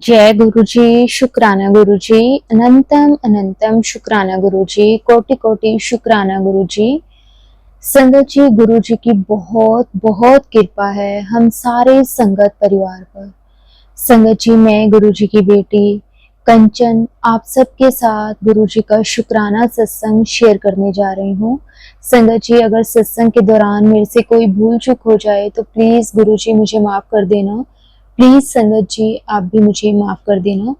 जय गुरु जी, शुक्राना गुरु जी, अनंतम अनंतम शुक्राना गुरु जी, कोटि कोटि शुक्राना गुरु जी। संगत जी, गुरु जी की बहुत बहुत कृपा है हम सारे संगत परिवार पर। संगत जी, मैं गुरु जी की बेटी कंचन आप सबके साथ गुरु जी का शुक्राना सत्संग शेयर करने जा रही हूँ। संगत जी, अगर सत्संग के दौरान मेरे से कोई भूल चूक हो जाए तो प्लीज गुरु जी मुझे माफ कर देना। प्लीज संगत जी, आप भी मुझे माफ कर देना।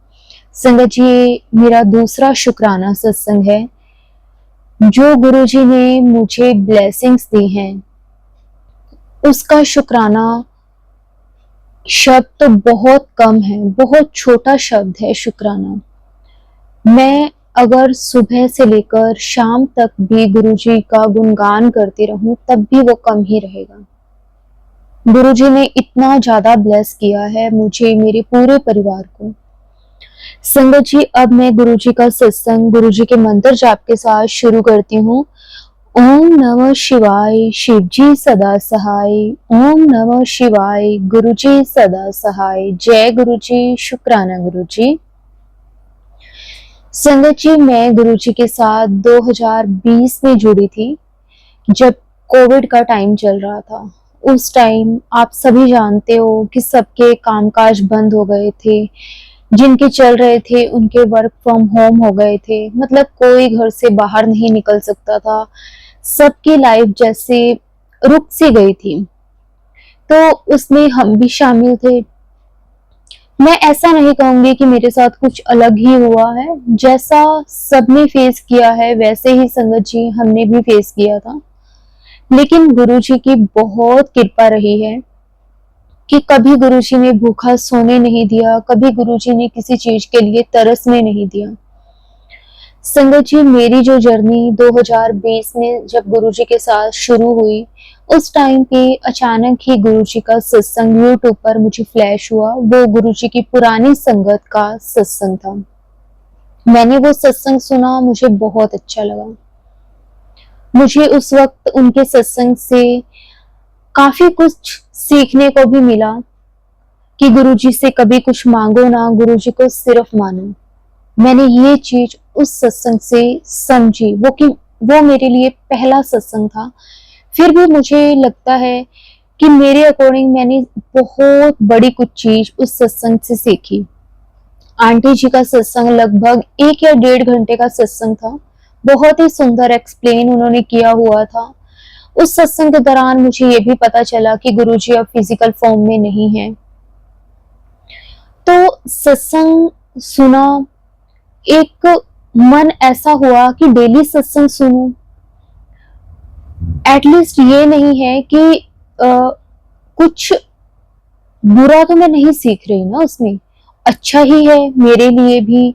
संगत जी, ये मेरा दूसरा शुक्राना सत्संग है। जो गुरु जी ने मुझे ब्लेसिंग्स दी हैं उसका शुक्राना शब्द तो बहुत कम है, बहुत छोटा शब्द है शुक्राना। मैं अगर सुबह से लेकर शाम तक भी गुरु जी का गुणगान करती रहूं तब भी वो कम ही रहेगा। गुरु जी ने इतना ज्यादा ब्लेस किया है मुझे, मेरे पूरे परिवार को। संगत जी, अब मैं गुरु जी का सत्संग गुरु जी के मंत्र जाप के साथ शुरू करती हूँ। ओम नमः शिवाय, शिव जी सदा सहाय। ओम नमः शिवाय, गुरु जी सदा सहाय। जय गुरु जी, शुक्राना गुरु जी। संगत जी, मैं गुरु जी के साथ 2020 में जुड़ी थी, जब कोविड का टाइम चल रहा था। उस टाइम आप सभी जानते हो कि सबके कामकाज बंद हो गए थे, जिनके चल रहे थे उनके वर्क फ्रॉम होम हो गए थे, मतलब कोई घर से बाहर नहीं निकल सकता था। सबकी लाइफ जैसे रुक सी गई थी, तो उसमें हम भी शामिल थे। मैं ऐसा नहीं कहूंगी कि मेरे साथ कुछ अलग ही हुआ है, जैसा सबने फेस किया है वैसे ही संगत जी हमने भी फेस किया था। लेकिन गुरु जी की बहुत कृपा रही है कि कभी गुरु जी ने भूखा सोने नहीं दिया, कभी गुरु जी ने किसी चीज के लिए तरसने नहीं दिया। संगत जी, मेरी जो जर्नी 2020 में जब गुरु जी के साथ शुरू हुई, उस टाइम पे अचानक ही गुरु जी का सत्संग यूट्यूब पर मुझे फ्लैश हुआ। वो गुरु जी की पुरानी संगत का सत्संग था। मैंने वो सत्संग सुना, मुझे बहुत अच्छा लगा। मुझे उस वक्त उनके सत्संग से काफी कुछ सीखने को भी मिला कि गुरुजी से कभी कुछ मांगो ना, गुरुजी को सिर्फ मानो। मैंने ये चीज उस सत्संग से समझी, वो मेरे लिए पहला सत्संग था। फिर भी मुझे लगता है कि मेरे अकॉर्डिंग मैंने बहुत बड़ी कुछ चीज उस सत्संग से सीखी। आंटी जी का सत्संग लगभग 1 या 1.5 घंटे का सत्संग था। बहुत ही सुंदर एक्सप्लेन उन्होंने किया हुआ था। उस सत्संग के दौरान मुझे ये भी पता चला कि गुरुजी अब फिजिकल फॉर्म में नहीं है। तो सत्संग सुना, एक मन ऐसा हुआ कि डेली सत्संग सुनूं। एटलीस्ट ये नहीं है कि कुछ बुरा तो मैं नहीं सीख रही ना, उसमें अच्छा ही है मेरे लिए भी।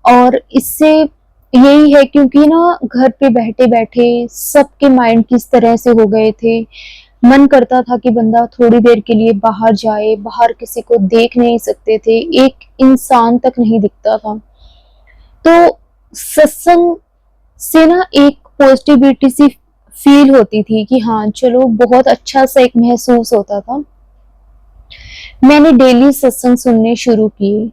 और इससे यही है क्योंकि ना घर पे बैठे बैठे सबके माइंड किस तरह से हो गए थे। मन करता था कि बंदा थोड़ी देर के लिए बाहर जाए, बाहर किसी को देख नहीं सकते थे, एक इंसान तक नहीं दिखता था। तो सत्संग से ना एक पॉजिटिविटी सी फील होती थी कि हाँ चलो, बहुत अच्छा सा एक महसूस होता था। मैंने डेली सत्संग सुनने शुरू किए।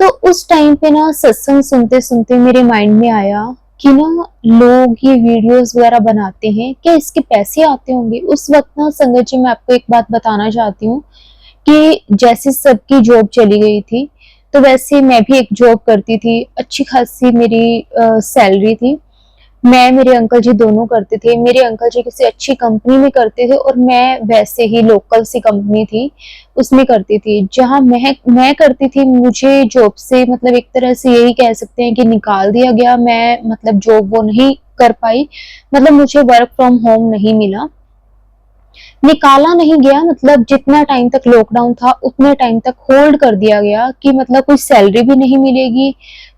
तो उस टाइम पे ना सत्संग सुनते सुनते मेरे माइंड में आया कि ना लोग ये वीडियोस वगैरह बनाते हैं, क्या इसके पैसे आते होंगे? उस वक्त ना संगत जी, मैं आपको एक बात बताना चाहती हूँ कि जैसे सबकी जॉब चली गई थी, तो वैसे मैं भी एक जॉब करती थी। अच्छी खासी मेरी सैलरी थी। मैं, मेरे अंकल जी दोनों करते थे। मेरे अंकल जी किसी अच्छी कंपनी में करते थे और मैं वैसे ही लोकल सी कंपनी थी उसमें करती थी। जहां मैं करती थी, मुझे जॉब से मतलब एक तरह से यही कह सकते हैं कि निकाल दिया गया। मैं मतलब जॉब वो नहीं कर पाई, मतलब मुझे वर्क फ्रॉम होम नहीं मिला। निकाला नहीं गया, मतलब जितना टाइम तक लॉकडाउन था उतने टाइम तक होल्ड कर दिया गया कि मतलब कोई सैलरी भी नहीं मिलेगी,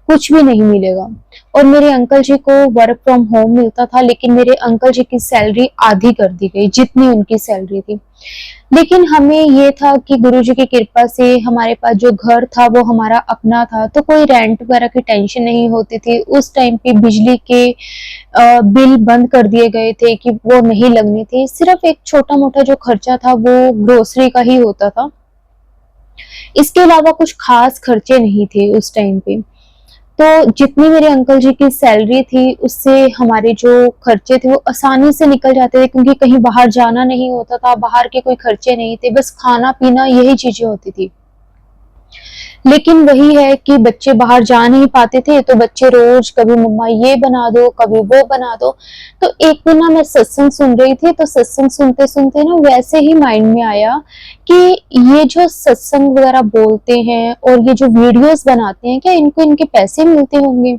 कुछ भी नहीं मिलेगा। और मेरे अंकल जी को वर्क फ्रॉम होम मिलता था, लेकिन मेरे अंकल जी की सैलरी आधी कर दी गई जितनी उनकी सैलरी थी। लेकिन हमें ये था कि गुरु जी की कृपा से हमारे पास जो घर था वो हमारा अपना था, तो कोई रेंट वगैरह की टेंशन नहीं होती थी। उस टाइम पे बिजली के बिल बंद कर दिए गए थे कि वो नहीं लगने थे। सिर्फ एक छोटा मोटा जो खर्चा था वो ग्रोसरी का ही होता था। इसके अलावा कुछ खास खर्चे नहीं थे उस टाइम पे। तो जितनी मेरे अंकल जी की सैलरी थी उससे हमारे जो खर्चे थे वो आसानी से निकल जाते थे, क्योंकि कहीं बाहर जाना नहीं होता था, बाहर के कोई खर्चे नहीं थे, बस खाना पीना यही चीजें होती थी। लेकिन वही है कि बच्चे बाहर जा नहीं पाते थे, तो बच्चे रोज कभी मम्मा ये बना दो, कभी वो बना दो। तो एक दिन ना मैं सत्संग सुन रही थी, तो सत्संग सुनते सुनते ना वैसे ही माइंड में आया कि ये जो सत्संग वगैरह बोलते हैं और ये जो वीडियोस बनाते हैं, क्या इनको इनके पैसे मिलते होंगे?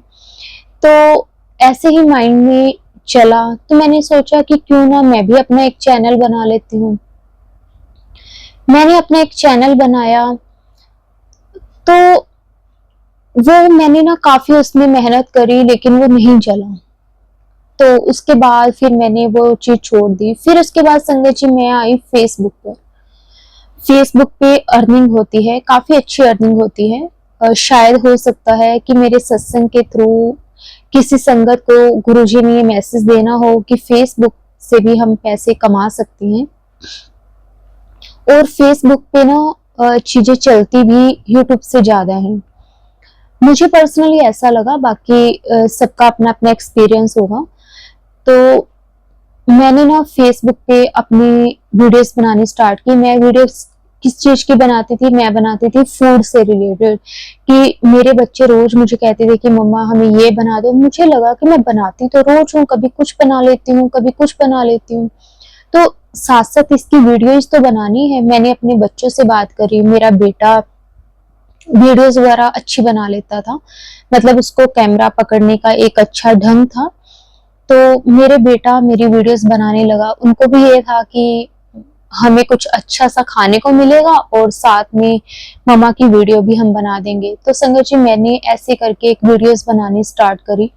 तो ऐसे ही माइंड में चला, तो मैंने सोचा कि क्यों ना मैं भी अपना एक चैनल बना लेती हूँ। मैंने अपना एक चैनल बनाया, तो वो मैंने ना काफी उसमें मेहनत करी, लेकिन वो नहीं चला। तो उसके बाद फिर मैंने वो चीज छोड़ दी। फिर उसके बाद संगत जी मैं आई फेसबुक पर। फेसबुक पे अर्निंग होती है, काफी अच्छी अर्निंग होती है। शायद हो सकता है कि मेरे सत्संग के थ्रू किसी संगत को गुरुजी ने ये मैसेज देना हो कि फेसबुक से भी हम पैसे कमा सकते हैं। और फेसबुक पे ना चीजें चलती भी यूट्यूब से ज्यादा हैं। मुझे पर्सनली ऐसा लगा, बाकी सबका अपना अपना एक्सपीरियंस होगा। तो मैंने ना फेसबुक पे अपनी वीडियोस बनानी स्टार्ट की। मैं वीडियोस किस चीज की बनाती थी? मैं बनाती थी फूड से रिलेटेड, कि मेरे बच्चे रोज मुझे कहते थे कि मम्मा हमें ये बना दो। मुझे लगा कि मैं बनाती तो रोज हूँ, कभी कुछ बना लेती हूँ, कभी कुछ बना लेती हूँ, तो साथ साथ इसकी वीडियोस तो बनानी है। मैंने अपने बच्चों से बात करी। मेरा बेटा वीडियोस वगैरह अच्छी बना लेता था, मतलब उसको कैमरा पकड़ने का एक अच्छा ढंग था। तो मेरे बेटा मेरी वीडियोस बनाने लगा। उनको भी ये था कि हमें कुछ अच्छा सा खाने को मिलेगा और साथ में मम्मा की वीडियो भी हम बना देंगे। तो संगत जी मैंने ऐसे करके एक वीडियोस बनानी स्टार्ट करी।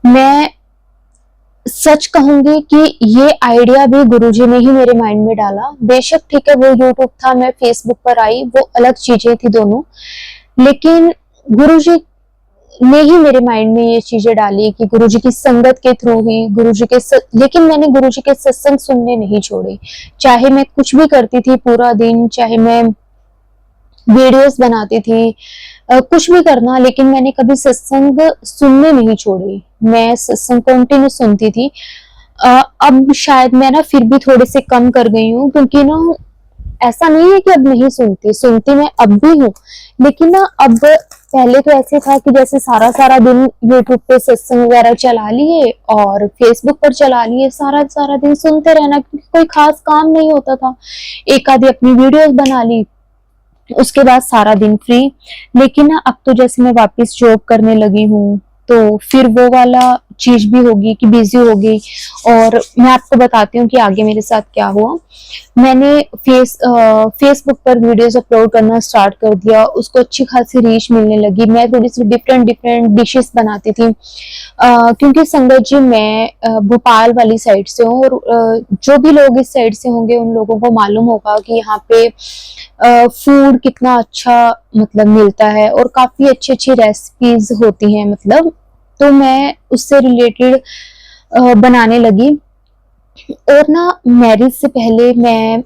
मैं सच कहूंगी कि ये आइडिया भी गुरुजी ने ही मेरे माइंड में डाला। बेशक ठीक है, वो यूट्यूब था, मैं फेसबुक पर आई, वो अलग चीजें थी दोनों, लेकिन गुरुजी ने ही मेरे माइंड में ये चीजें डाली कि गुरुजी की संगत के थ्रू ही लेकिन मैंने गुरुजी के सत्संग सुनने नहीं छोड़े। चाहे मैं कुछ भी करती थी पूरा दिन, चाहे मैं वीडियोस बनाती थी, कुछ भी करना, लेकिन मैंने कभी सत्संग सुनने नहीं छोड़े। मैं सत्संग कंटिन्यू सुनती थी। अब शायद मैं ना फिर भी थोड़े से कम कर गई हूँ, क्योंकि ना ऐसा नहीं है कि अब नहीं सुनती, सुनती मैं अब भी हूँ, लेकिन ना अब पहले तो ऐसे था कि जैसे सारा सारा दिन यूट्यूब पे सत्संग वगैरह चला लिए और फेसबुक पर चला लिए, सारा सारा दिन सुनते रहना, क्योंकि कोई खास काम नहीं होता था। एक आधी अपनी वीडियोस बना ली, उसके बाद सारा दिन फ्री। लेकिन ना अब तो जैसे मैं वापस जॉब करने लगी हूँ, तो फिर वो वाला चीज भी होगी कि बिजी होगी। और मैं आपको बताती हूँ कि आगे मेरे साथ क्या हुआ। मैंने फेसबुक पर वीडियोस अपलोड करना स्टार्ट कर दिया, उसको अच्छी खासी रीच मिलने लगी। मैं थोड़ी सी डिफरेंट डिफरेंट डिशेस बनाती थी, क्योंकि संगत जी मैं भोपाल वाली साइड से हूँ, और जो भी लोग इस साइड से होंगे उन लोगों को मालूम होगा कि यहाँ पे फूड कितना अच्छा मतलब मिलता है और काफी अच्छी अच्छी रेसिपीज होती हैं, मतलब। तो मैं उससे रिलेटेड बनाने लगी। और ना मैरिज से पहले मैं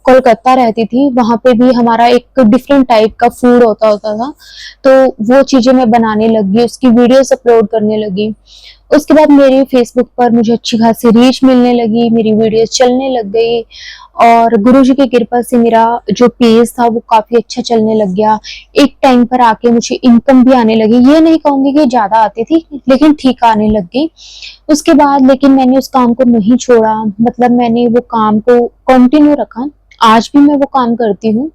कोलकाता रहती थी, वहां पे भी हमारा एक डिफरेंट टाइप का फूड होता होता था। तो वो चीजें मैं बनाने लगी, उसकी वीडियोस अपलोड करने लगी। उसके बाद मेरी फेसबुक पर मुझे अच्छी खासी रीच मिलने लगी, मेरी वीडियोस चलने लग गई, और गुरुजी की कृपा से मेरा जो पेज था वो काफी अच्छा चलने लग गया। एक टाइम पर आके मुझे इनकम भी आने लगी। ये नहीं कहूंगी कि ज्यादा आती थी, लेकिन ठीक आने लग गई। उसके बाद लेकिन मैंने उस काम को नहीं छोड़ा, मतलब मैंने वो काम को कंटिन्यू रखा। आज भी मैं वो काम करती हूँ।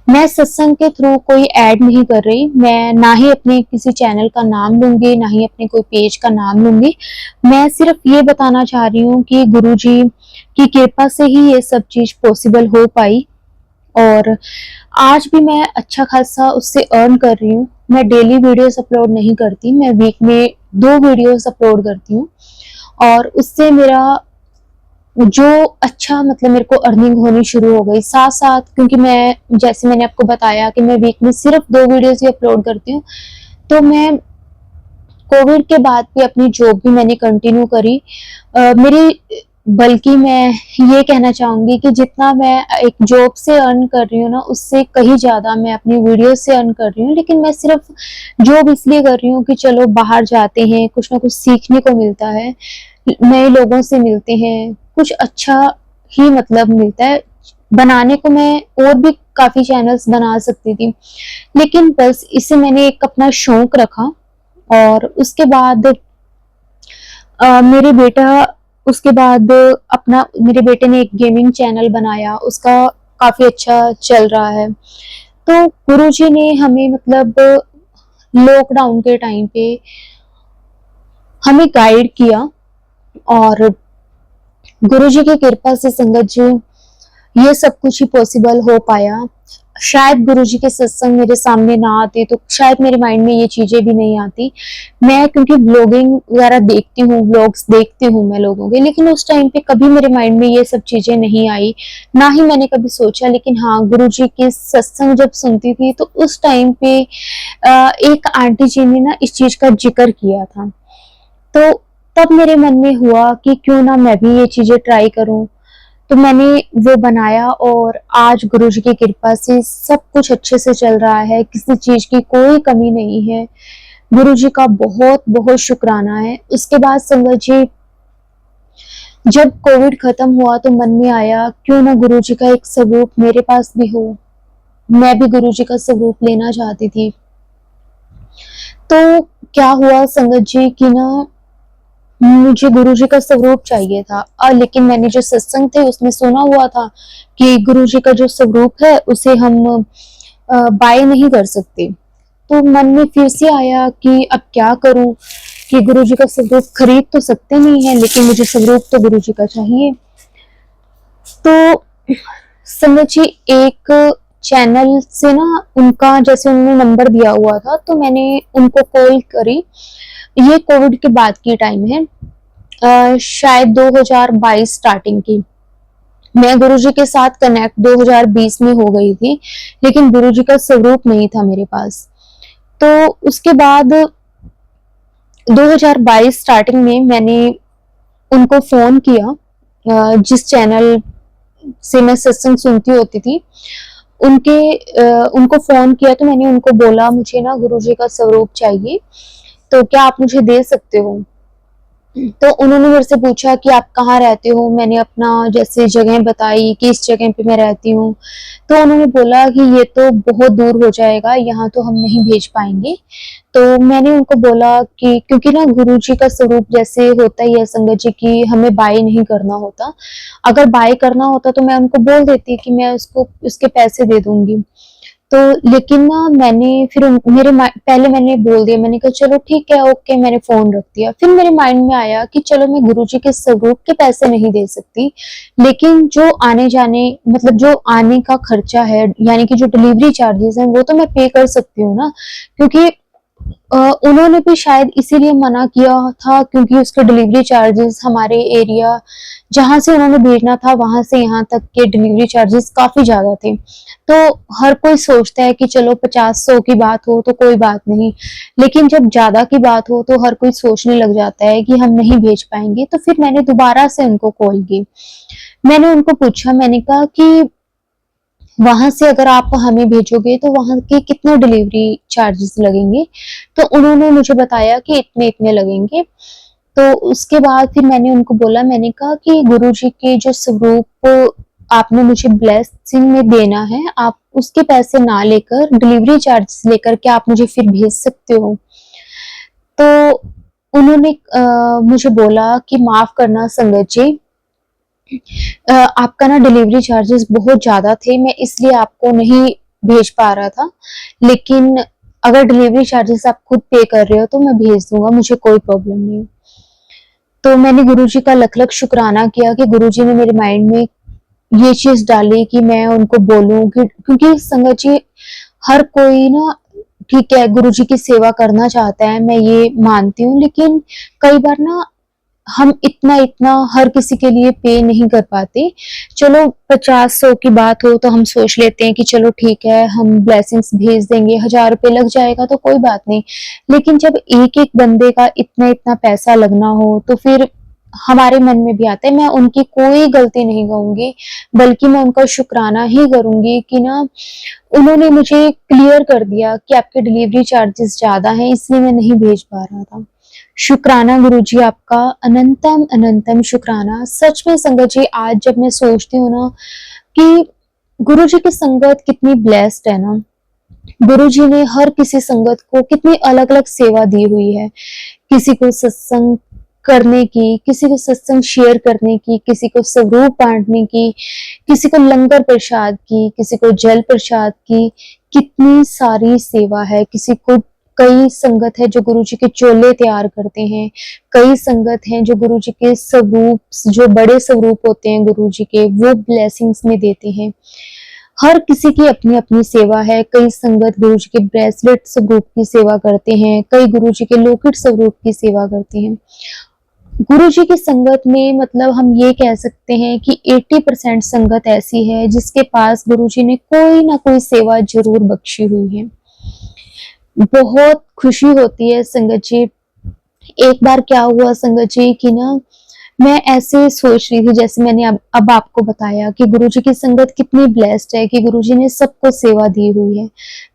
मैं सत्संग के थ्रू कोई ऐड नहीं कर रही, मैं ना ही अपने किसी चैनल का नाम लूंगी, ना ही अपने कोई पेज का नाम लूंगी। मैं सिर्फ ये बताना चाह रही हूँ कि गुरुजी की कृपा से ही ये सब चीज पॉसिबल हो पाई, और आज भी मैं अच्छा खासा उससे अर्न कर रही हूँ। मैं डेली वीडियोस अपलोड नहीं करती, मैं वीक में 2 वीडियोस अपलोड करती हूँ, और उससे मेरा जो अच्छा मतलब मेरे को अर्निंग होनी शुरू हो गई साथ साथ। क्योंकि मैं जैसे मैंने आपको बताया कि मैं वीक में सिर्फ 2 वीडियोस ही अपलोड करती हूँ, तो मैं कोविड के बाद भी अपनी जॉब भी मैंने कंटिन्यू करी। मेरी बल्कि मैं ये कहना चाहूंगी कि जितना मैं एक जॉब से अर्न कर रही हूँ ना, उससे कहीं ज्यादा मैं अपनी वीडियो से अर्न कर रही हूँ। लेकिन मैं सिर्फ जॉब इसलिए कर रही हूँ कि चलो बाहर जाते हैं, कुछ ना कुछ सीखने को मिलता है, नए लोगों से मिलते हैं, कुछ अच्छा ही मतलब मिलता है। बनाने को मैं और भी काफी चैनल्स बना सकती थी, लेकिन बस इसे मैंने एक अपना शौक रखा। और उसके बाद मेरे बेटा उसके बाद अपना मेरे बेटे ने एक गेमिंग चैनल बनाया, उसका काफी अच्छा चल रहा है। तो गुरुजी ने हमें मतलब लॉकडाउन के टाइम पे हमें गाइड किया, और गुरुजी की कृपा से संगत जी ये सब कुछ ही पॉसिबल हो पाया। शायद गुरुजी के सत्संग मेरे सामने ना आते तो शायद मेरे माइंड में ये चीजें भी नहीं आती। मैं क्योंकि ब्लॉगिंग वगैरह देखती हूँ, ब्लॉग्स देखती हूँ मैं लोगों के, लेकिन उस टाइम पे कभी मेरे माइंड में ये सब चीजें नहीं आई, ना ही मैंने कभी सोचा। लेकिन हाँ, गुरुजी के सत्संग जब सुनती थी तो उस टाइम पे एक आंटी जी ने ना इस चीज का जिक्र किया था, तो तब मेरे मन में हुआ कि क्यों ना मैं भी ये चीजें ट्राई करूं। तो मैंने वो बनाया, और आज गुरुजी की कृपा से सब कुछ अच्छे से चल रहा है, किसी चीज की कोई कमी नहीं है। गुरुजी का बहुत बहुत शुक्राना है। उसके बाद संगत जी, जब कोविड खत्म हुआ तो मन में आया क्यों ना गुरुजी का एक स्वरूप मेरे पास भी हो। मैं भी गुरुजी का स्वरूप लेना चाहती थी। तो क्या हुआ संगत जी कि ना, मुझे गुरुजी का स्वरूप चाहिए था, लेकिन मैंने जो सत्संग थे उसमें सुना हुआ था कि गुरुजी का जो स्वरूप है उसे हम बाय नहीं कर सकते। तो मन में फिर से आया कि अब क्या करूं, कि गुरुजी का स्वरूप खरीद तो सकते नहीं है, लेकिन मुझे स्वरूप तो गुरुजी का चाहिए। तो संगत जी, एक चैनल से ना उनका जैसे उन्होंने नंबर दिया हुआ था, तो मैंने उनको कॉल करी। ये कोविड के बाद की टाइम है, शायद 2022 स्टार्टिंग की। मैं गुरुजी के साथ कनेक्ट 2020 में हो गई थी, लेकिन गुरुजी का स्वरूप नहीं था मेरे पास। तो उसके बाद 2022 स्टार्टिंग में मैंने उनको फोन किया, जिस चैनल से मैं सत्संग सुनती होती थी उनको फोन किया। तो मैंने उनको बोला मुझे ना गुरुजी का स्वरूप चाहिए, तो क्या आप मुझे दे सकते हो। तो उन्होंने मेरे से पूछा कि आप कहाँ रहते हो। मैंने अपना जैसे जगह बताई कि इस जगह पे मैं रहती हूँ। तो उन्होंने बोला कि ये तो बहुत दूर हो जाएगा, यहाँ तो हम नहीं भेज पाएंगे। तो मैंने उनको बोला कि क्योंकि ना गुरुजी का स्वरूप जैसे होता ही है संगत जी की, हमें बाय नहीं करना होता। अगर बाय करना होता तो मैं उनको बोल देती कि मैं उसको उसके पैसे दे दूंगी। तो लेकिन ना मैंने फिर पहले मैंने बोल दिया, मैंने कहा चलो ठीक है, ओके, मैंने फोन रख दिया। फिर मेरे माइंड में आया कि चलो मैं गुरुजी के स्वरूप के पैसे नहीं दे सकती, लेकिन जो आने जाने मतलब जो आने का खर्चा है, यानी कि जो डिलीवरी चार्जेस हैं, वो तो मैं पे कर सकती हूँ ना। क्योंकि उन्होंने भी शायद इसीलिए मना किया था क्योंकि उसके डिलीवरी चार्जेस हमारे एरिया जहां से उन्होंने भेजना था वहां से यहाँ तक के डिलीवरी चार्जेस काफी ज्यादा थे। तो हर कोई सोचता है कि चलो 50-100 की बात हो तो कोई बात नहीं, लेकिन जब ज्यादा की बात हो तो हर कोई सोचने लग जाता है कि हम नहीं भेज पाएंगे। तो फिर मैंने दोबारा से उनको कॉल की। मैंने उनको पूछा, मैंने कहा कि वहां से अगर आप हमें भेजोगे तो वहां के कितने डिलीवरी चार्जेस लगेंगे। तो उन्होंने मुझे बताया कि इतने इतने लगेंगे। तो उसके बाद फिर मैंने उनको बोला, मैंने कहा कि गुरुजी के जो स्वरूप आपने मुझे ब्लेसिंग में देना है, आप उसके पैसे ना लेकर डिलीवरी चार्जेस लेकर क्या आप मुझे फिर भेज सकते हो। तो उन्होंने मुझे बोला कि माफ करना संगत जी, आपका ना डिलीवरी चार्जेस बहुत ज्यादा थे, मैं इसलिए आपको नहीं भेज पा रहा था। लेकिन अगर डिलीवरी चार्जेस आप खुद पे कर रहे हो तो मैं भेज दूंगा, मुझे कोई प्रॉब्लम नहीं। तो मैंने गुरुजी का लख लख शुक्राना किया कि गुरुजी ने मेरे माइंड में ये चीज डाली कि मैं उनको बोलूं कि क्योंकि संगत जी, हर कोई ना ठीक है गुरुजी की सेवा करना चाहता है, मैं ये मानती हूँ, लेकिन कई बार ना हम इतना इतना हर किसी के लिए पे नहीं कर पाते। चलो 50-100 की बात हो तो हम सोच लेते हैं कि चलो ठीक है हम ब्लेसिंग्स भेज देंगे, 1000 रुपए लग जाएगा तो कोई बात नहीं। लेकिन जब एक एक बंदे का इतना इतना पैसा लगना हो तो फिर हमारे मन में भी आता है। मैं उनकी कोई गलती नहीं कहूँगी, बल्कि मैं उनका शुक्राना ही करूँगी कि ना उन्होंने मुझे क्लियर कर दिया कि आपके डिलीवरी चार्जेस ज़्यादा हैं, इसलिए मैं नहीं भेज पा रहा था। शुक्राना गुरुजी आपका, अनंतम अनंतम शुक्राना। सच में संगत जी, आज जब मैं सोचती हूँ ना कि गुरुजी की संगत कितनी ब्लेस्ड है ना, गुरुजी ने हर किसी संगत को कितनी अलग-अलग सेवा दी हुई है। किसी को सत्संग करने की, किसी को सत्संग शेयर करने की, किसी को स्वरूप बांटने की, किसी को लंगर प्रसाद की, किसी को जल प्रसाद की, कितनी सारी सेवा है। किसी को, कई संगत है जो गुरुजी के चोले तैयार करते हैं, कई संगत हैं जो गुरुजी के स्वरूप, जो बड़े स्वरूप होते हैं गुरुजी के, वो ब्लेसिंग्स में देते हैं। हर किसी की अपनी अपनी सेवा है। कई संगत गुरुजी के ब्रेसलेट स्वरूप की सेवा करते हैं, कई गुरुजी के लोकेट स्वरूप की सेवा करते हैं। गुरुजी की संगत में मतलब हम ये कह सकते हैं कि 80% संगत ऐसी है जिसके पास गुरुजी ने कोई ना कोई सेवा जरूर बख्शी हुई है। बहुत खुशी होती है संगत जी। एक बार क्या हुआ संगत जी कि ना मैं ऐसे सोच रही थी, जैसे मैंने अब आपको बताया कि गुरुजी की संगत कितनी ब्लेस्ड है कि गुरुजी ने सबको सेवा दी हुई है।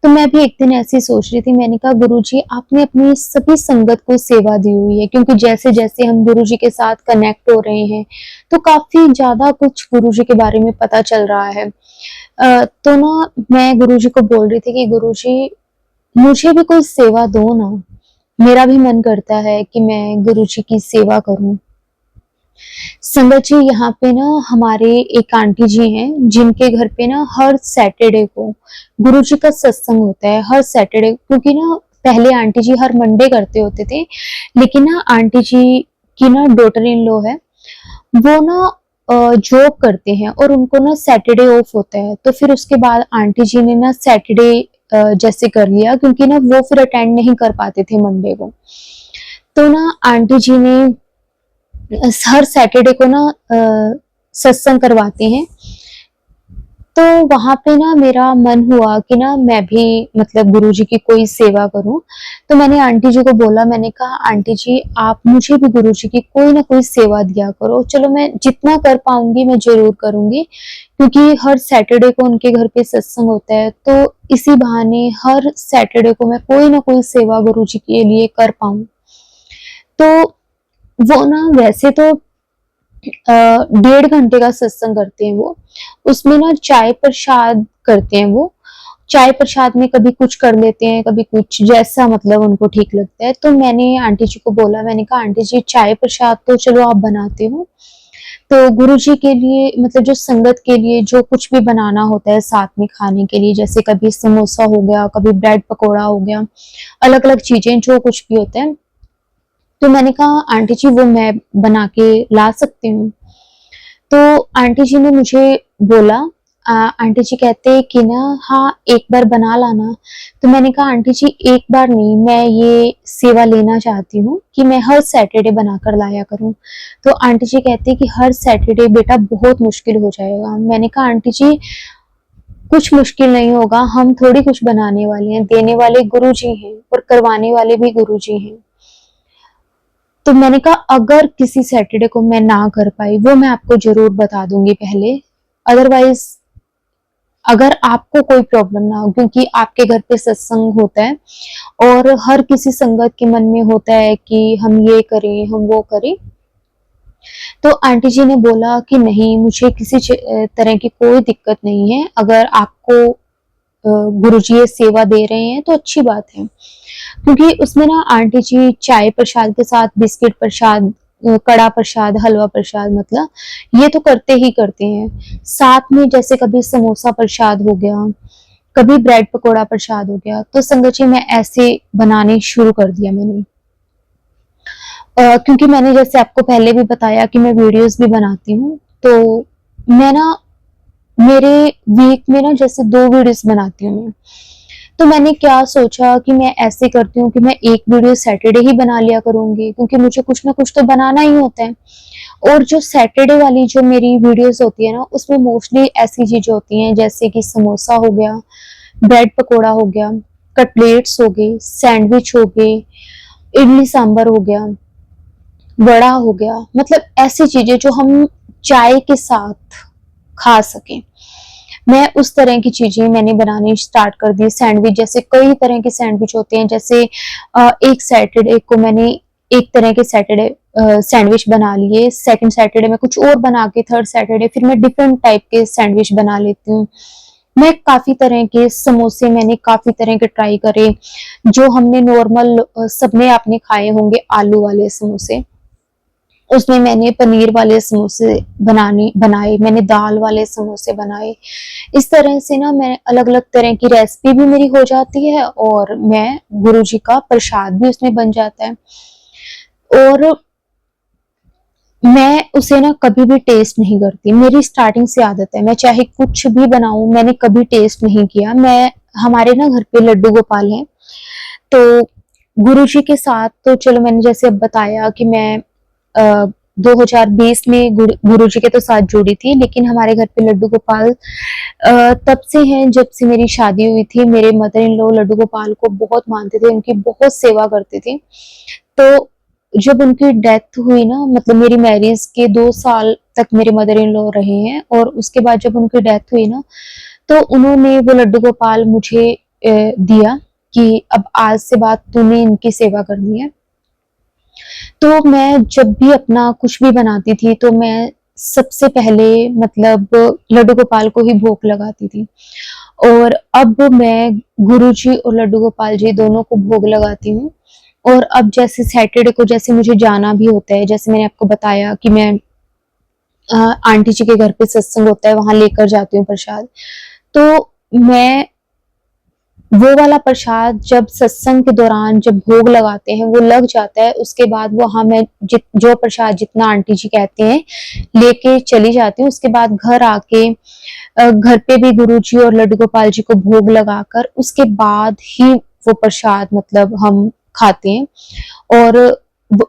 तो मैं भी एक दिन ऐसे ही सोच रही थी, मैंने कहा गुरुजी आपने अपनी सभी संगत को सेवा दी हुई है, क्योंकि जैसे जैसे हम गुरुजी के साथ कनेक्ट हो रहे हैं तो काफी ज्यादा कुछ गुरुजी के बारे में पता चल रहा है। तो ना मैं गुरुजी को बोल रही थी कि गुरुजी मुझे भी कोई सेवा दो ना, मेरा भी मन करता है कि मैं गुरुजी की सेवा करूं। संगत जी, यहाँ पे ना हमारे एक आंटी जी हैं जिनके घर पे ना हर सैटरडे को गुरुजी का सत्संग होता है। हर सैटरडे, क्योंकि ना पहले आंटी जी हर मंडे करते होते थे, लेकिन ना आंटी जी की ना डॉटर इन लॉ है, वो ना जॉब करते हैं और उनको ना सैटरडे ऑफ होता है। तो फिर उसके बाद आंटी जी ने ना सैटरडे जैसे कर लिया, क्योंकि ना वो फिर अटेंड नहीं कर पाते थे मंडे को। तो ना आंटी जी ने हर सैटरडे को ना सत्संग करवाते हैं। तो वहां पे ना मेरा मन हुआ कि ना मैं भी मतलब गुरुजी की कोई सेवा करूं। तो मैंने आंटी जी को बोला, मैंने कहा आंटी जी आप मुझे भी गुरुजी की कोई ना कोई सेवा दिया करो। चलो मैं जितना कर पाऊंगी मैं जरूर करूंगी, क्योंकि हर सैटरडे को उनके घर पे सत्संग होता है, तो इसी बहाने हर सैटरडे को मैं कोई ना कोई सेवा गुरुजी के लिए कर पाऊं। तो वो ना वैसे तो 1.5 घंटे का सत्संग करते हैं वो। उसमें ना चाय प्रसाद करते हैं वो। चाय प्रसाद में कभी कुछ कर लेते हैं, कभी कुछ, जैसा मतलब उनको ठीक लगता है। तो मैंने आंटी जी को बोला, मैंने कहा आंटी जी चाय प्रसाद तो चलो आप बनाते हो, तो गुरुजी के लिए मतलब जो संगत के लिए जो कुछ भी बनाना होता है साथ में खाने के लिए, जैसे कभी समोसा हो गया, कभी ब्रेड पकोड़ा हो गया, अलग अलग चीजें जो कुछ भी होता है, तो मैंने कहा आंटी जी वो मैं बना के ला सकती हूँ। तो आंटी जी ने मुझे बोला, आंटी जी कहते हैं कि ना हाँ एक बार बना लाना। तो मैंने कहा आंटी जी एक बार नहीं, मैं ये सेवा लेना चाहती हूँ कि मैं हर सैटरडे बनाकर लाया करूँ। तो आंटी जी कहते हैं कि हर सैटरडे बेटा बहुत मुश्किल हो जाएगा। मैंने कहा आंटी जी कुछ मुश्किल नहीं होगा, हम थोड़ी कुछ बनाने वाले हैं, देने वाले गुरु जी हैं और करवाने वाले भी गुरु जी हैं। तो मैंने कहा अगर किसी सैटरडे को मैं ना कर पाई वो मैं आपको जरूर बता दूंगी पहले, अदरवाइज अगर आपको कोई प्रॉब्लम ना हो, क्योंकि आपके घर पे सत्संग होता है और हर किसी संगत के मन में होता है कि हम ये करें हम वो करें। तो आंटी जी ने बोला कि नहीं मुझे किसी तरह की कोई दिक्कत नहीं है, अगर आपको गुरुजी ये सेवा दे रहे हैं तो अच्छी बात है। क्योंकि उसमें ना आंटी जी चाय प्रसाद के साथ बिस्किट प्रसाद, कड़ा प्रसाद, हलवा प्रसाद, मतलब ये तो करते ही करते हैं। साथ में जैसे कभी समोसा प्रसाद हो गया, कभी ब्रेड पकोड़ा प्रसाद हो गया, तो संगत जी मैं ऐसे बनाने शुरू कर दिया मैंने। क्योंकि मैंने जैसे आपको पहले भी बताया कि मैं वीडियोस भी बनाती हूँ, तो मैं ना मेरे वीक में ना जैसे 2 वीडियोस बनाती हूँ मैं। तो मैंने क्या सोचा कि मैं ऐसे करती हूँ कि मैं एक वीडियो सैटरडे ही बना लिया करूंगी, क्योंकि मुझे कुछ ना कुछ तो बनाना ही होता है। और जो सैटरडे वाली जो मेरी वीडियोस होती है ना, उसमें मोस्टली ऐसी चीजें होती हैं जैसे कि समोसा हो गया, ब्रेड पकोड़ा हो गया, कटलेट्स हो गए, सैंडविच हो गए, इडली सांभर हो गया, वड़ा हो गया, मतलब ऐसी चीजें जो हम चाय के साथ खा सके। मैं उस तरह की चीजें मैंने बनानी स्टार्ट कर दी। सैंडविच, जैसे कई तरह के सैंडविच होते हैं, जैसे एक सैटरडे को मैंने एक तरह के सैटरडे सैंडविच बना लिए, सेकंड सैटरडे में कुछ और बना के, थर्ड सैटरडे फिर मैं डिफरेंट टाइप के सैंडविच बना लेती हूँ। मैं काफी तरह के समोसे मैंने काफी तरह के ट्राई करे, जो हमने नॉर्मल सबने आपने खाए होंगे, आलू वाले समोसे, उसमें मैंने पनीर वाले समोसे बनाए, मैंने दाल वाले समोसे बनाए। इस तरह से ना मैं अलग अलग तरह की रेसिपी भी मेरी हो जाती है, और मैं गुरु जी का प्रसाद भी उसमें बन जाता है। और मैं उसे ना कभी भी टेस्ट नहीं करती, मेरी स्टार्टिंग से आदत है, मैं चाहे कुछ भी बनाऊं, मैंने कभी टेस्ट नहीं किया। मैं, हमारे ना घर पे लड्डू गोपाल हैं, तो गुरु जी के साथ तो चलो मैंने जैसे अब बताया कि मैं 2020 में गुरु जी के तो साथ जुड़ी थी, लेकिन हमारे घर पे लड्डू गोपाल तब से हैं जब से मेरी शादी हुई थी। मेरे mother in law Laddu Gopal को बहुत मानते थे, उनकी बहुत सेवा करते थे। तो जब उनकी डेथ हुई ना, मतलब मेरी मैरिज के 2 साल तक मेरे मदर इन लॉ रहे हैं, और उसके बाद जब उनकी डेथ हुई ना, तो उन्होंने वो लड्डू गोपाल मुझे दिया कि अब आज से बाद तूने इनकी सेवा करनी है। तो मैं जब भी अपना कुछ भी बनाती थी, तो मैं सबसे पहले मतलब लड्डू गोपाल को ही भोग लगाती थी। और अब मैं गुरुजी और लड्डू गोपाल जी दोनों को भोग लगाती हूँ। और अब जैसे सैटरडे को जैसे मुझे जाना भी होता है, जैसे मैंने आपको बताया कि मैं आंटी जी के घर पे सत्संग होता है, वहां लेकर जाती हूँ प्रसाद। तो मैं वो वाला प्रसाद जब सत्संग के दौरान जब भोग लगाते हैं, वो लग जाता है, उसके बाद वो मैं जो प्रसाद जितना आंटी जी कहते हैं लेके चली जाती हूँ। उसके बाद घर आके घर पे भी गुरु जी और लड्डू गोपाल जी को भोग लगाकर उसके बाद ही वो प्रसाद मतलब हम खाते हैं। और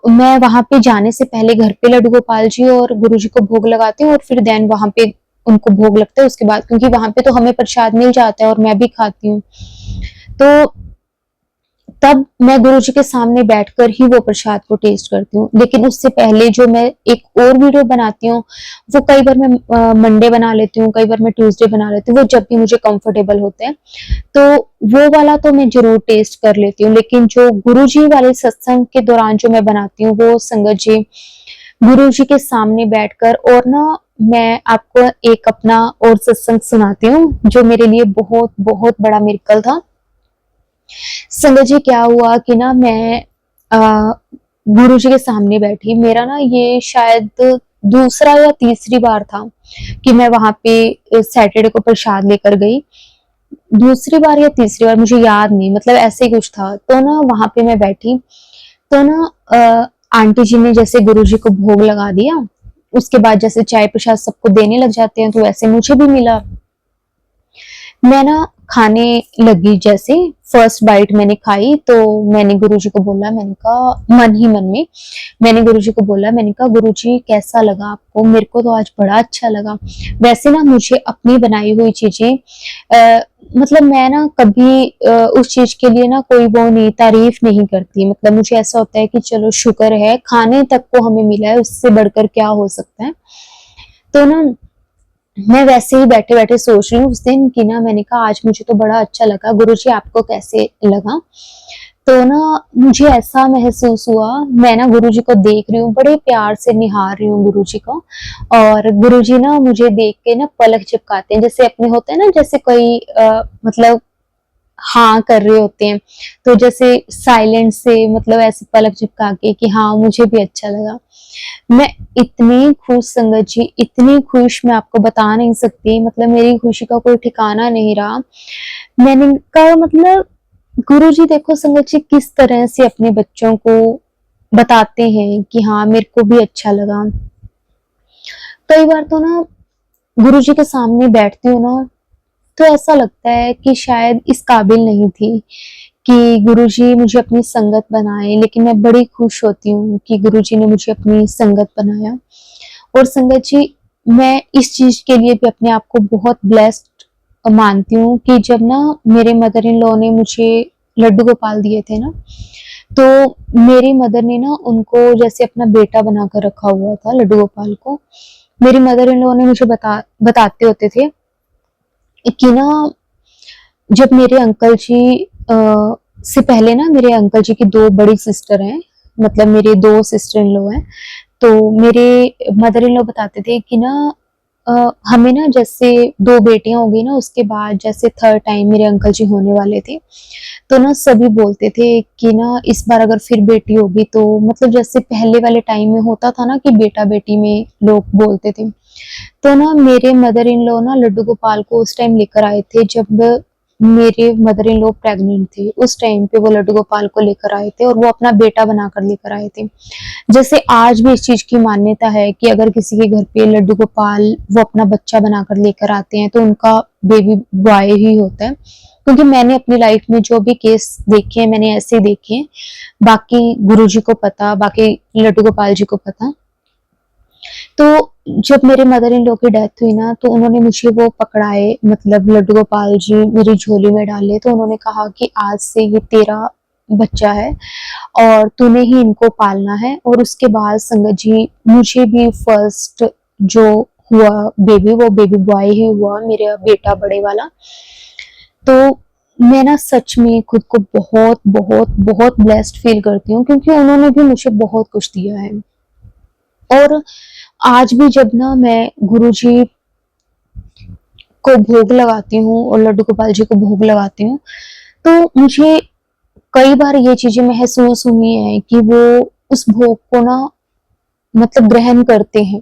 मैं वहां पे जाने से पहले घर पे लड्डू गोपाल जी और गुरु जी को भोग लगाती हूँ, और फिर देन वहां पे उनको भोग लगता है उसके बाद, क्योंकि वहां पे तो हमें प्रसाद मिल जाता है और मैं भी खाती हूँ। तो तब मैं गुरु जी के सामने बैठकर ही वो प्रसाद को टेस्ट करती हूँ। लेकिन उससे पहले जो मैं एक और वीडियो बनाती हूँ, वो कई बार मैं मंडे बना लेती हूँ, कई बार मैं ट्यूसडे बना लेती हूँ, वो जब भी मुझे कंफर्टेबल होते हैं। तो वो वाला तो मैं जरूर टेस्ट कर लेती हूँ। लेकिन जो गुरु जी वाले सत्संग के दौरान जो मैं बनाती हूँ, वो संगत जी गुरु जी के सामने बैठकर, और ना मैं आपको एक अपना और सत्संग सुनाती हूँ जो मेरे लिए बहुत बहुत बड़ा मिरेकल था। संगत जी क्या हुआ कि ना मैं गुरु जी के सामने बैठी, मेरा ना ये शायद दूसरा या तीसरी बार था कि मैं वहां पे सैटरडे को प्रसाद लेकर गई। दूसरी बार या तीसरी बार मुझे याद नहीं, मतलब ऐसे ही कुछ था। तो ना वहां पे मैं बैठी, तो ना आंटी जी ने जैसे गुरु जी को भोग लगा दिया, उसके बाद जैसे चाय प्रसाद सबको देने लग जाते हैं, तो वैसे मुझे भी मिला। मैं ना खाने लगी, जैसे फर्स्ट बाइट मैंने खाई, तो मैंने गुरुजी को बोला, मैंने कहा मन ही मन में, मैंने गुरुजी को बोला, मैंने कहा गुरुजी कैसा लगा आपको? मेरे को तो आज बड़ा अच्छा लगा। वैसे ना मुझे अपनी बनाई हुई चीजें मतलब मैं ना कभी उस चीज के लिए ना कोई वो नहीं, तारीफ नहीं करती। मतलब मुझे ऐसा होता है कि चलो शुक्र है खाने तक को हमें मिला है, उससे बढ़कर क्या हो सकता है। तो ना मैं वैसे ही बैठे बैठे सोच रही हूँ उस दिन कि ना, मैंने कहा आज मुझे तो बड़ा अच्छा लगा, गुरुजी आपको कैसे लगा? तो ना मुझे ऐसा महसूस हुआ, मैं ना गुरुजी को देख रही हूँ, बड़े प्यार से निहार रही हूँ गुरुजी को, और गुरुजी ना मुझे देख के ना पलक झपकाते हैं, जैसे अपने होते हैं ना, जैसे कोई मतलब हाँ कर रहे होते हैं, तो जैसे साइलेंट से मतलब ऐसे पलक झपका के कि हाँ मुझे भी अच्छा लगा। मैं इतनी खुश संगत जी, इतनी खुश मैं आपको बता नहीं सकती, मतलब मेरी खुशी का कोई ठिकाना नहीं रहा। मैंने कहा मतलब गुरु जी देखो संगत जी किस तरह से अपने बच्चों को बताते हैं कि हाँ मेरे को भी अच्छा लगा। कई बार तो ना गुरु जी के सामने बैठती हूँ ना, तो ऐसा लगता है कि शायद इस काबिल नहीं थी कि गुरुजी मुझे अपनी संगत बनाए, लेकिन मैं बड़ी खुश होती हूँ कि गुरुजी ने मुझे अपनी संगत बनाया। और संगत जी, मैं इस चीज के लिए भी अपने आप को बहुत ब्लेस्ड मानती हूँ कि जब ना मेरे मदर इन लॉ ने मुझे लड्डू गोपाल दिए थे ना, तो मेरी मदर ने ना उनको जैसे अपना बेटा बनाकर रखा हुआ था लड्डू गोपाल को। मेरी मदर इन लॉ ने मुझे बताते होते थे कि ना जब मेरे अंकल जी से पहले ना मेरे अंकल जी की 2 बड़ी सिस्टर हैं, मतलब मेरे 2 सिस्टर इन लॉ हैं। तो मेरे मदर इन लॉ बताते थे कि ना हमें ना जैसे 2 बेटियां हो गई ना, उसके बाद जैसे थर्ड टाइम मेरे अंकल जी होने वाले थे, तो ना सभी बोलते थे कि ना इस बार अगर फिर बेटी होगी तो मतलब जैसे पहले वाले टाइम में होता था ना कि बेटा बेटी में लोग बोलते थे। तो ना मेरे मदर इन लॉ ना लड्डू गोपाल को उस टाइम लेकर आए थे जब मेरे मदर इन लॉ प्रेग्नेंट थे। उस टाइम पे वो लड्डू गोपाल को लेकर आए थे और वो अपना बेटा बनाकर लेकर आए थे। जैसे आज भी इस चीज की मान्यता है कि अगर किसी के घर पे लड्डू गोपाल वो अपना बच्चा बनाकर लेकर आते हैं तो उनका बेबी बॉय ही होता है। क्योंकि मैंने अपनी लाइफ में जो भी केस देखे हैं मैंने ऐसे ही देखे हैं। बाकी गुरुजी को पता, बाकी लड्डू गोपाल जी को पता। तो जब मेरे मदर इन लॉ की डेथ हुई ना, तो उन्होंने मुझे वो पकड़ाए, मतलब लड्डू गोपाल जी मेरी झोली में डाले। तो उन्होंने कहा कि आज से ये तेरा बच्चा है और तूने ही इनको पालना है। और उसके बाद संगत जी मुझे भी फर्स्ट जो हुआ बेबी, वो बेबी बॉय ही हुआ, मेरा बेटा बड़े वाला। तो मैं ना सच में खुद को बहुत बहुत बहुत ब्लेस्ड फील करती हूँ, क्योंकि उन्होंने भी मुझे बहुत कुछ दिया है। और आज भी जब ना मैं गुरुजी को भोग लगाती हूँ और लड्डू गोपाल जी को भोग लगाती हूँ, तो मुझे कई बार ये चीजें महसूस हुई है कि वो उस भोग को ना मतलब ग्रहण करते हैं।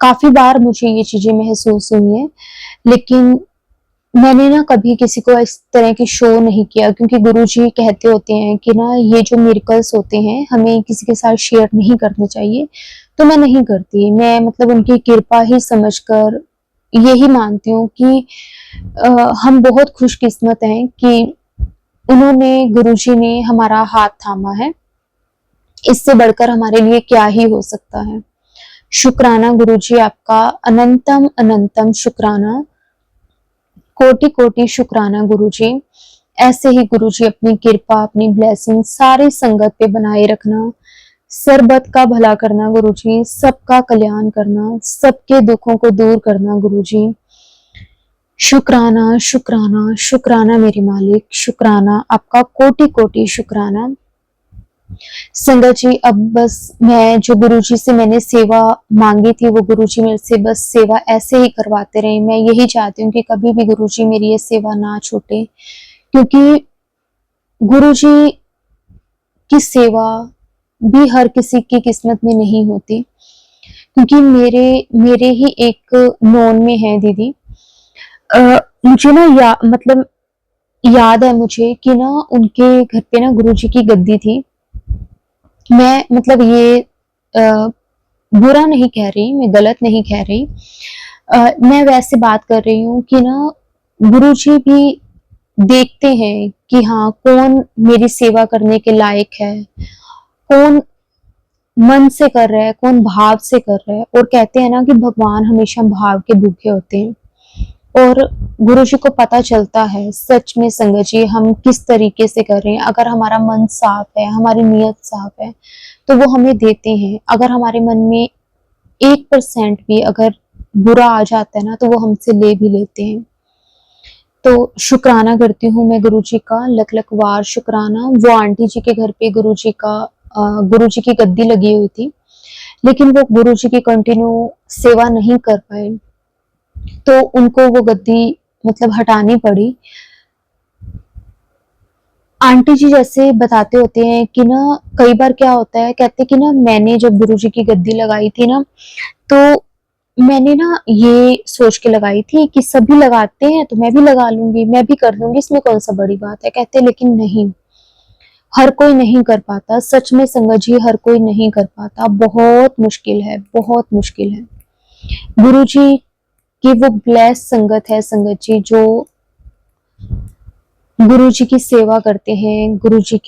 काफी बार मुझे ये चीजें महसूस हुई है, लेकिन मैंने ना कभी किसी को इस तरह की शो नहीं किया, क्योंकि गुरुजी कहते होते हैं कि ना ये जो मिरेकल्स होते हैं हमें किसी के साथ शेयर नहीं करने चाहिए। तो मैं नहीं करती, मैं मतलब उनकी कृपा ही समझकर यही मानती हूँ कि हम बहुत खुशकिस्मत हैं कि उन्होंने, गुरुजी ने हमारा हाथ थामा है। इससे बढ़कर हमारे लिए क्या ही हो सकता है। शुक्राना गुरुजी, आपका अनंतम अनंतम शुक्राना, कोटि कोटि शुक्राना गुरुजी। ऐसे ही गुरुजी अपनी कृपा, अपनी ब्लेसिंग सारी संगत पे बनाए रखना, सरबत का भला करना गुरुजी, सबका कल्याण करना, सबके दुखों को दूर करना गुरुजी। शुक्राना शुक्राना शुक्राना मेरे मालिक, शुक्राना आपका कोटि कोटि शुक्राना। संगत जी, अब बस मैं जो गुरुजी से मैंने सेवा मांगी थी वो गुरुजी मेरे से बस सेवा ऐसे ही करवाते रहे। मैं यही चाहती हूँ कि कभी भी गुरुजी मेरी ये सेवा ना छूटे, क्योंकि गुरुजी की सेवा भी हर किसी की किस्मत में नहीं होती। क्योंकि मेरे मेरे ही एक नॉन में है दीदी, मुझे ना मतलब याद है मुझे कि ना उनके घर पे ना गुरुजी की गद्दी थी। मैं मतलब ये बुरा नहीं कह रही, मैं गलत नहीं कह रही। मैं वैसे बात कर रही हूँ कि ना गुरुजी भी देखते हैं कि हाँ कौन मेरी सेवा करने के लायक है, कौन मन से कर रहा है, कौन भाव से कर रहा है। और कहते हैं ना कि भगवान हमेशा भाव के भूखे होते हैं। और गुरुजी को पता चलता है सच में संगत जी हम किस तरीके से कर रहे हैं। अगर हमारा मन साफ है, हमारी नीयत साफ है, तो वो हमें देते हैं। अगर हमारे मन में 1% भी अगर बुरा आ जाता है ना, तो वो हमसे ले भी लेते हैं। तो शुक्राना करती हूँ मैं गुरुजी का, लख लख वार शुक्राना। वो आंटी जी के घर पे गुरुजी की गद्दी लगी हुई थी, लेकिन वो गुरुजी की कंटिन्यू सेवा नहीं कर पाए, तो उनको वो गद्दी मतलब हटानी पड़ी। आंटी जी जैसे बताते होते हैं कि ना कई बार क्या होता है, कहते कि ना मैंने जब गुरुजी की गद्दी लगाई थी ना, तो मैंने ना ये सोच के लगाई थी कि सभी लगाते हैं तो मैं भी लगा लूंगी, मैं भी कर लूंगी, इसमें कौन सा बड़ी बात है। कहते लेकिन नहीं, हर कोई नहीं कर पाता। सच में संगत जी हर कोई नहीं कर पाता, बहुत मुश्किल है, बहुत मुश्किल है। गुरुजी की वो ब्लेस संगत है संगत जी, जो गुरुजी की सेवा करते हैं, गुरुजी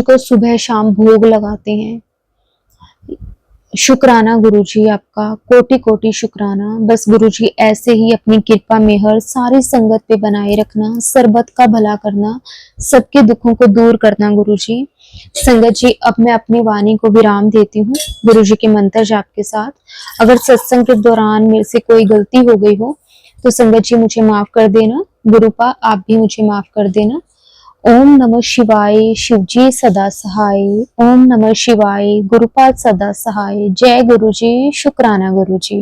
को सुबह शाम भोग लगाते हैं। शुक्राना गुरुजी, आपका कोटि कोटि शुक्राना। बस गुरुजी ऐसे ही अपनी कृपा मेहर सारी संगत पे बनाए रखना, सर्बत का भला करना, सबके दुखों को दूर करना गुरुजी। संगत जी, अब मैं अपनी वाणी को विराम देती हूँ गुरुजी के मंत्र जाप के साथ। अगर सत्संग के दौरान मेरे से कोई गलती हो गई हो तो संगत जी मुझे माफ कर देना। गुरुपा आप भी मुझे माफ कर देना। ओम नमः शिवाय, शिवजी सदा सहाय। ओम नमः शिवाय, गुरुपाद सदा सहाय। जय गुरुजी, शुक्राना गुरुजी।